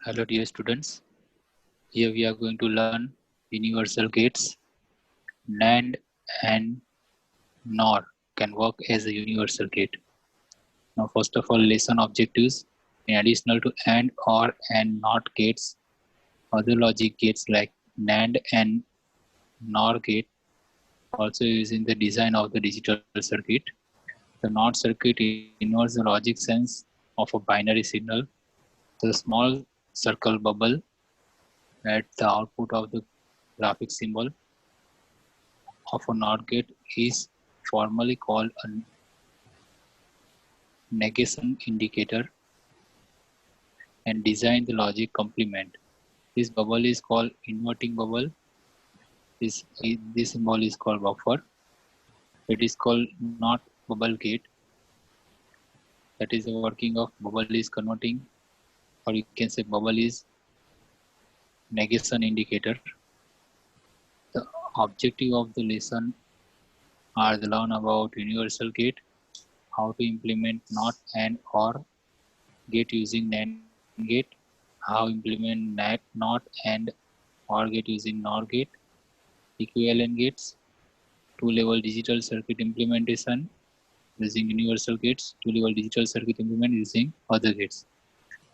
Hello dear students, here we are going to learn universal gates. NAND and NOR can work as a universal gate. Now first of all, lesson objectives. In addition to AND, OR and NOT gates, other logic gates like NAND and NOR gate also using the design of the digital circuit. The NOT circuit involves the logic sense of a binary signal. The small circle bubble at the output of the graphic symbol of a NOT gate is formally called a negation indicator and design the logic complement. This bubble is called inverting bubble. This symbol is called buffer. It is called NOT bubble gate. That is the working of bubble is converting, or you can say bubble is negation indicator. The objective of the lesson are to learn about universal gate, how to implement NOT and OR gate using NAND gate, how implement NOT and OR gate using NOR gate, equivalent gates, two-level digital circuit implementation using universal gates, two-level digital circuit implement using other gates.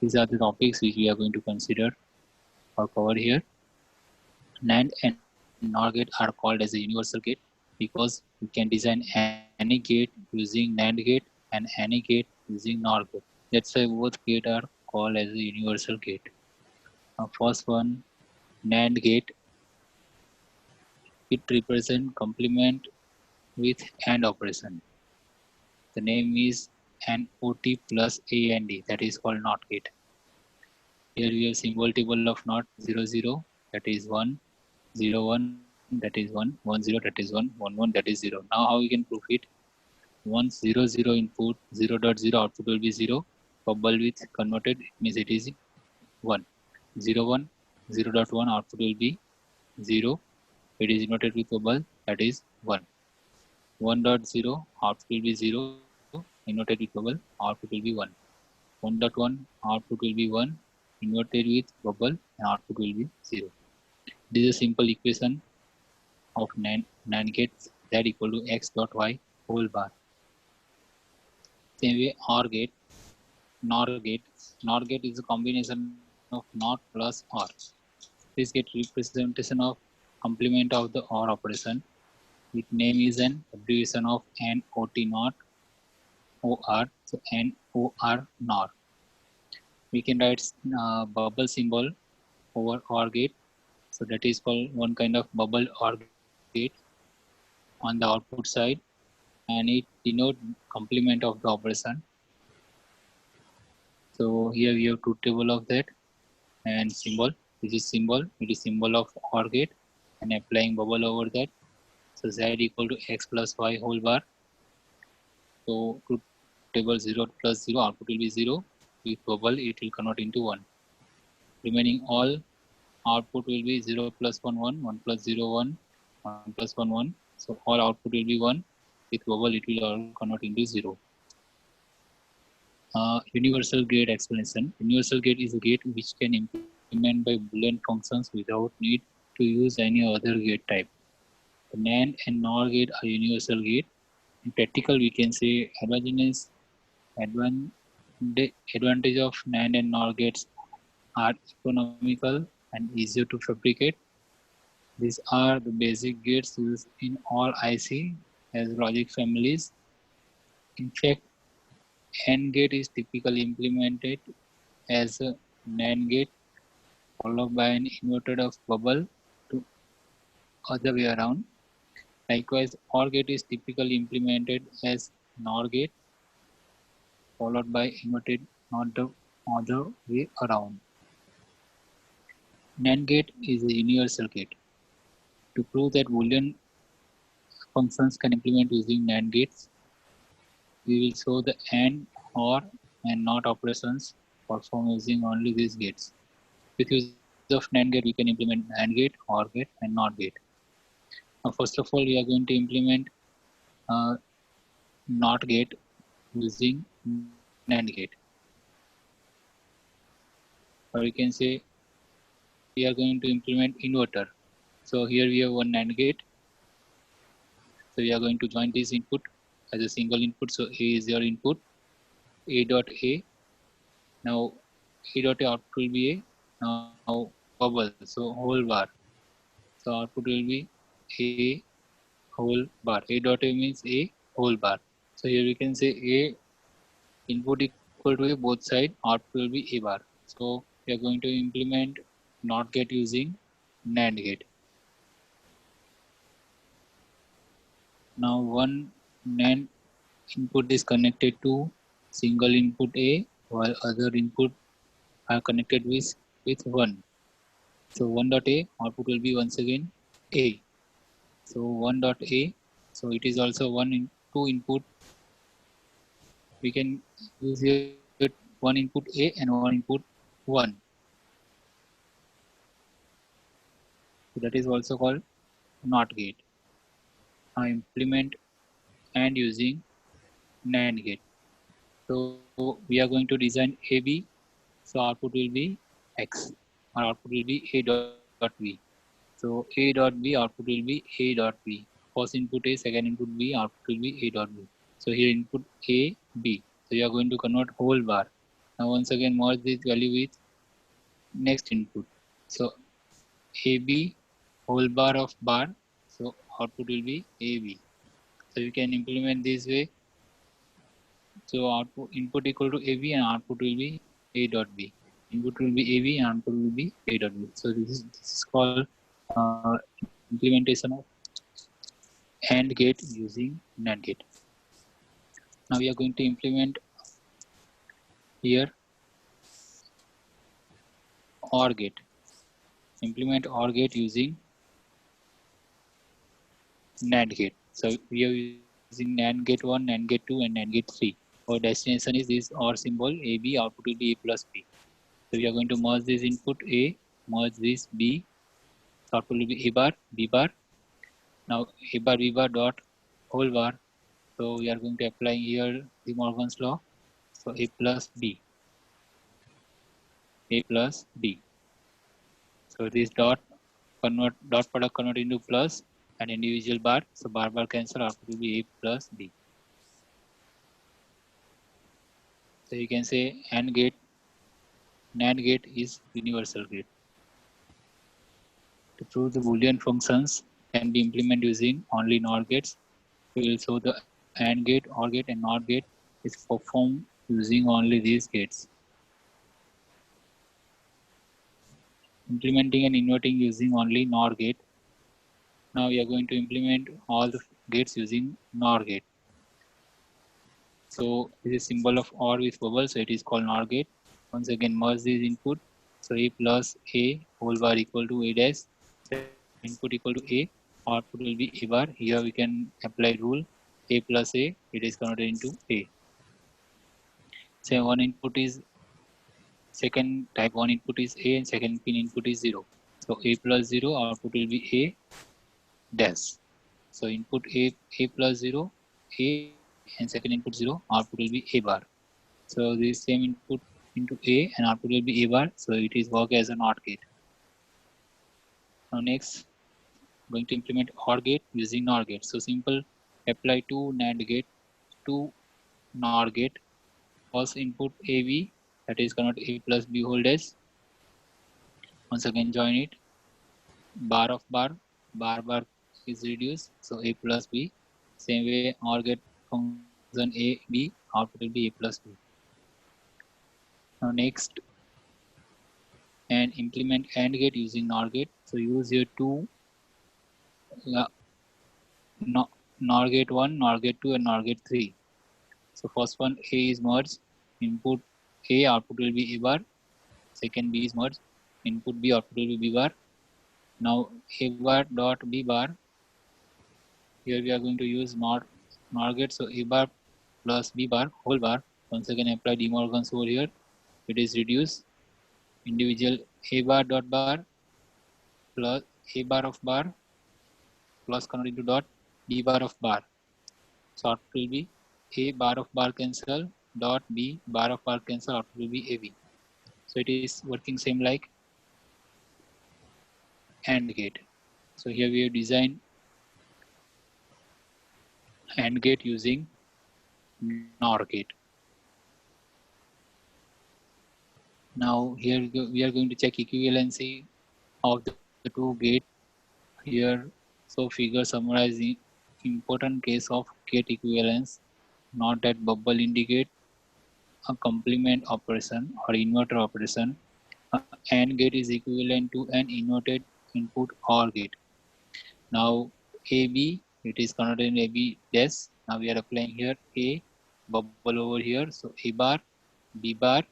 These are the topics which we are going to consider or cover here. NAND and NOR gate are called as a universal gate because we can design any gate using NAND gate and any gate using NOR gate. That's why both gates are called as a universal gate. Now first one, NAND gate. It represents complement with AND operation. The name is NOT plus AND, that is called NOT gate. Here we have symbol table of NOT 00, that is 1, 0, 1, that is 1, 1, 0, that is 1, 1, 1, that is 0. Now how we can prove it? 1, 0, 0 input, 0, 0 output will be 0. Bubble with converted, it means it is 1. 0, 1, 0, 1 output will be 0. It is inverted with bubble, that is 1. 1.0 output will be 0, inverted with bubble, output will be 1. 1.1 output will be 1, inverted with bubble, and output will be 0. This is a simple equation of NAND gates, that equal to x dot y whole bar. Same way OR gate, NOR gate. NOR gate is a combination of NOT plus OR. This gate representation of complement of the OR operation. Its name is an abbreviation of NOT not OR, so NOR NOR. We can write bubble symbol over OR gate, so that is called one kind of bubble OR gate on the output side, and it denotes complement of the operation. So here we have two table of that and symbol. This is symbol. It is symbol of OR gate and applying bubble over that. So z equal to x plus y whole bar. So to table 0 plus 0 output will be 0. With bubble it will convert into 1. Remaining all output will be 0 plus 1 1, 1 plus 0 1, 1 plus 1 1. So all output will be 1. With bubble it will all convert into 0. Universal gate explanation. Universal gate is a gate which can implement by Boolean functions without need to use any other gate type. The NAND and NOR gate are universal gate. In practical, we can say advantage of NAND and NOR gates are economical and easier to fabricate. These are the basic gates used in all IC as logic families. In fact, AND gate is typically implemented as a NAND gate followed by an inverted of bubble to other way around. Likewise, OR gate is typically implemented as NOR gate followed by inverted, not the other way around. NAND gate is a universal gate. To prove that Boolean functions can implement using NAND gates, we will show the AND, OR, and NOT operations performed using only these gates. With use of NAND gate, we can implement NAND gate, OR gate, and NOT gate. Now, first of all, we are going to implement NOT gate using NAND gate. or you can say we are going to implement inverter. So here we have one NAND gate. So we are going to join this input as a single input. So A is your input, A dot A. Now A dot A output will be A. Now bubble, so whole bar. So output will be A whole bar. A dot A means A whole bar. So here we can say A input equal to A, both side, output will be A bar. So we are going to implement NOT gate using NAND gate. Now one NAND input is connected to single input A, while other input are connected with 1. So 1 dot A output will be once again A. So 1 dot A, so it is also 2 input. We can use here one input A and one input 1. So that is also called NOT gate. Now implement AND using NAND gate. So we are going to design AB. So output will be X. Our output will be A dot B. So A dot B output will be A dot B. First input A, second input B, output will be A dot B. So here input A, B. So you are going to convert whole bar. Now once again merge this value with next input. So AB whole bar of bar. So output will be AB. So you can implement this way. So output input equal to AB and output will be A dot B. Input will be AB and output will be A dot B. So this is called implementation of AND gate using NAND gate. Now we are going to implement here OR gate. Implement OR gate using NAND gate. So we are using NAND gate 1, NAND gate 2 and NAND gate 3. Our destination is this OR symbol AB, output will be A plus B. So we are going to merge this input A, merge this B, so output will be A bar, B bar. Now A bar, B bar dot whole bar. So we are going to apply here De Morgan's law. So A plus B, A plus B. So this dot product convert into plus and individual bar. So bar cancel, output will be A plus B. So you can say AND gate, NAND gate is universal gate. To prove the Boolean functions can be implemented using only NOR gates, we will show the AND gate, OR gate and NOT gate is performed using only these gates. Implementing and inverting using only NOR gate. Now we are going to implement all the gates using NOR gate. So this is symbol of OR with bubble, so it is called NOR gate. Once again merge this input. So A plus A whole bar equal to A dash. So input equal to A, output will be A bar. Here we can apply rule A plus A, it is converted into A. So one input is second type, one input is A and second pin input is 0. So A plus 0, output will be A dash. So input A plus 0, A and second input 0, output will be A bar. So this same input into A and output will be A bar. So it is work as a NOT gate. Now next, going to implement OR gate using NOR gate. So simple, apply two NAND gate, two NOR gate. First input AB, that is convert A plus B whole dash. Once again join it. Bar of bar, bar is reduced. So A plus B. Same way OR gate function A, B, output will be A plus B. Now next, and implement AND gate using NOR gate. So use your two NOR gate 1, NOR gate 2 and NOR gate 3. So first one A is merged, input A, output will be A bar. Second B is merged, input B, output will be B bar. Now A bar dot B bar, here we are going to use NOR gate. So A bar plus B bar whole bar. Once again apply De Morgan's over here. It is reduced. Individual A bar dot bar plus A bar of bar plus convert into dot B bar of bar. So output will be A bar of bar cancel dot B bar of bar cancel, output will be AB. So it is working same like AND gate. So here we have designed AND gate using NOR gate. Now here we are going to check equivalency of the two gate here. So figure summarize the important case of gate equivalence. Not that bubble indicate a complement operation or inverter operation. AND gate is equivalent to an inverted input OR gate. Now AB, it is converted in AB dash. Now we are applying here A bubble over here. So A bar, B bar,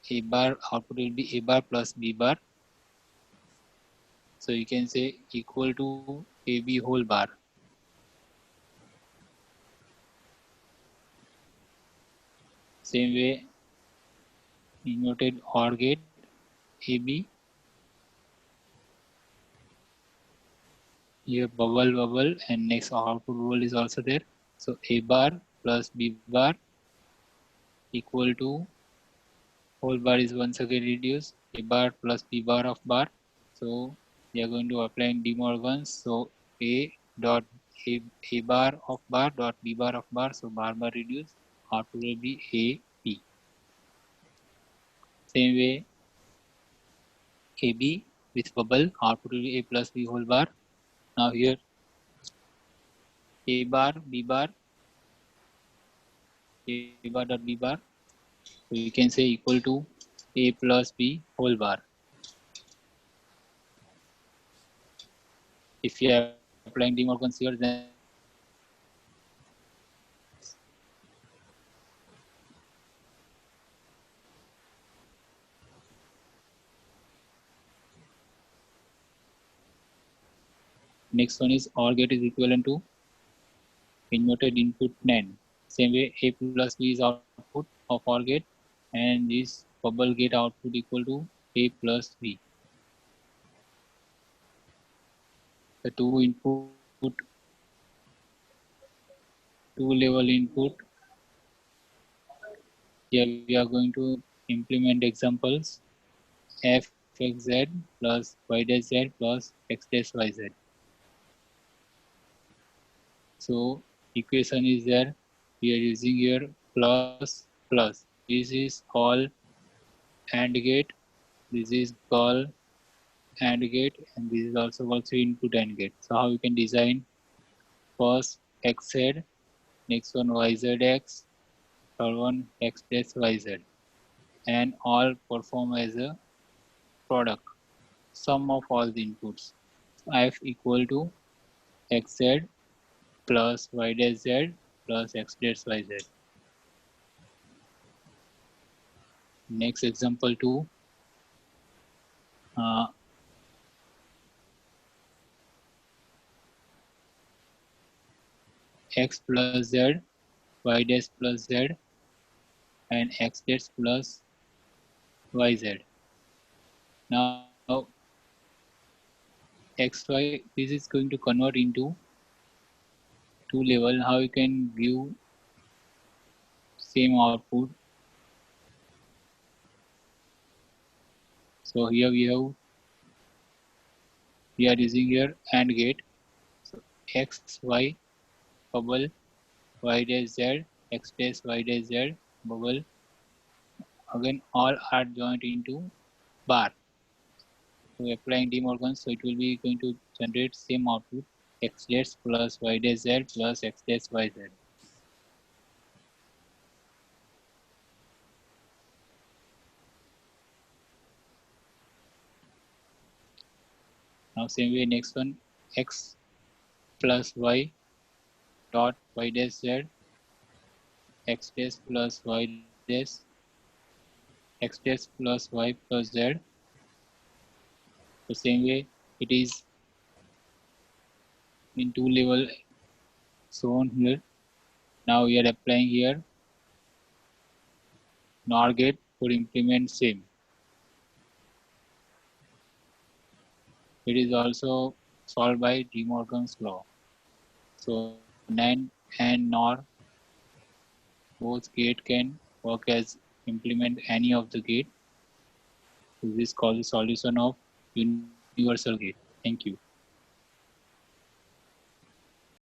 A bar output will be A bar plus B bar. So you can say equal to AB whole bar. Same way inverted OR gate AB. Here bubble and next output bubble is also there. So A bar plus B bar equal to whole bar is once again reduced. A bar plus B bar of bar. So we are going to apply De Morgan's. So A dot A bar of bar dot B bar of bar. So bar reduced. Output will be A B. Same way AB with bubble output will be A plus B whole bar. Now here A bar B bar A bar dot B bar. So you can say equal to A plus B whole bar. If you are applying De Morgan's here, then next one is OR gate is equivalent to inverted input NAND. Same way A plus B is output of OR gate and this bubble gate output equal to A plus B. The two level input. Here we are going to implement examples fxz plus y dash z plus x dash yz. So equation is there. We are using here plus. This is called AND gate. This is called AND gate, and this is also input AND gate. So how you can design first xz, next one yzx, third one x dash yz, and all perform as a product. Sum of all the inputs. F equal to xz plus y dash z plus x dash yz. Next example 2. X plus z, y dash plus z, and x dash plus yz. Now xy, this is going to convert into two level. How you can view same output? So here we are using here AND gate. So x y bubble y dash z, x dash y dash z bubble. Again all are joined into bar. So applying De Morgan, so it will be going to generate same output x dash plus y dash z plus x dash yz. Now same way next one x plus y dot y dash z, x dash plus y dash, x dash plus y plus z. The same way it is in two level shown here. Now we are applying here NOR gate for implement same. It is also solved by De Morgan's law. So NAND and NOR both gate can work as implement any of the gate. This is called the solution of universal gate. Thank you.